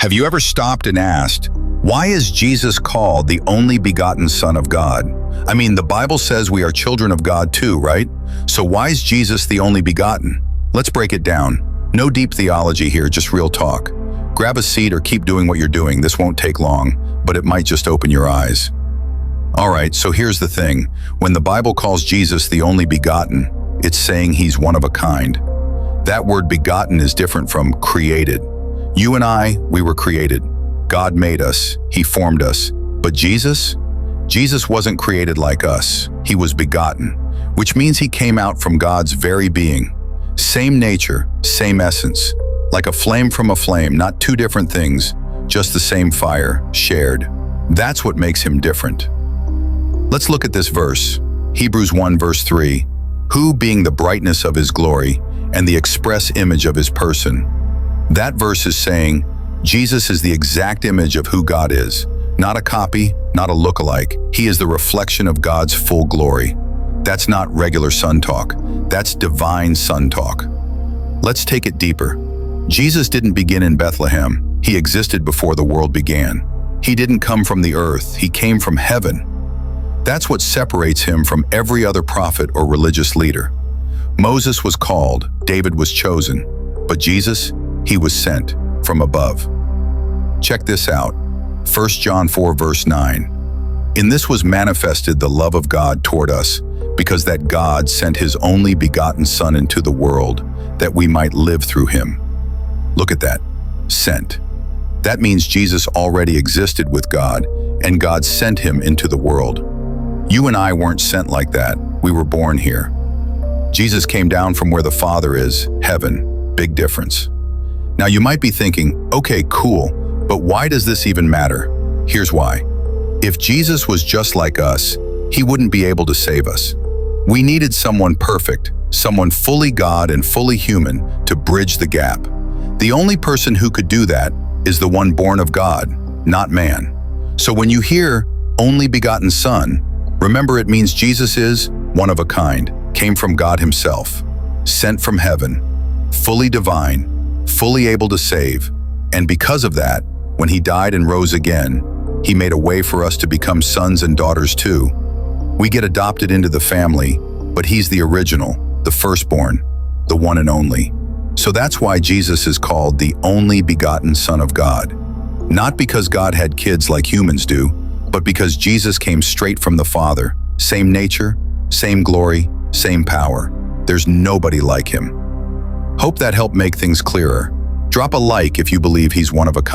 Have you ever stopped and asked, why is Jesus called the only begotten Son of God? I mean, the Bible says we are children of God too, right? So why is Jesus the only begotten? Let's break it down. No deep theology here, just real talk. Grab a seat or keep doing what you're doing. This won't take long, but it might just open your eyes. All right, so here's the thing. When the Bible calls Jesus the only begotten, it's saying he's one of a kind. That word begotten is different from created. You and I, we were created. God made us, he formed us. But Jesus wasn't created like us. He was begotten, which means he came out from God's very being. Same nature, same essence. Like a flame from a flame, not two different things, just the same fire, shared. That's what makes him different. Let's look at this verse. Hebrews 1 verse 3. Who, being the brightness of his glory and the express image of his person. That verse is saying, Jesus is the exact image of who God is. Not a copy, not a lookalike. He is the reflection of God's full glory. That's not regular son talk. That's divine son talk. Let's take it deeper. Jesus didn't begin in Bethlehem. He existed before the world began. He didn't come from the earth. He came from heaven. That's what separates him from every other prophet or religious leader. Moses was called, David was chosen, but Jesus, he was sent from above. Check this out. 1 John 4 verse 9. In this was manifested the love of God toward us, because that God sent his only begotten Son into the world, that we might live through him. Look at that. Sent. That means Jesus already existed with God, and God sent him into the world. You and I weren't sent like that. We were born here. Jesus came down from where the Father is, heaven. Big difference. Now you might be thinking, okay, cool, but why does this even matter? Here's why. If Jesus was just like us, he wouldn't be able to save us. We needed someone perfect, someone fully God and fully human to bridge the gap. The only person who could do that is the one born of God, not man. So when you hear only begotten Son, remember it means Jesus is one of a kind, came from God himself, sent from heaven, fully divine, fully able to save, and because of that, when he died and rose again, he made a way for us to become sons and daughters too. We get adopted into the family, but he's the original, the firstborn, the one and only. So that's why Jesus is called the only begotten Son of God. Not because God had kids like humans do, but because Jesus came straight from the Father. Same nature, same glory, same power. There's nobody like him. Hope that helped make things clearer. Drop a like if you believe he's one of a kind.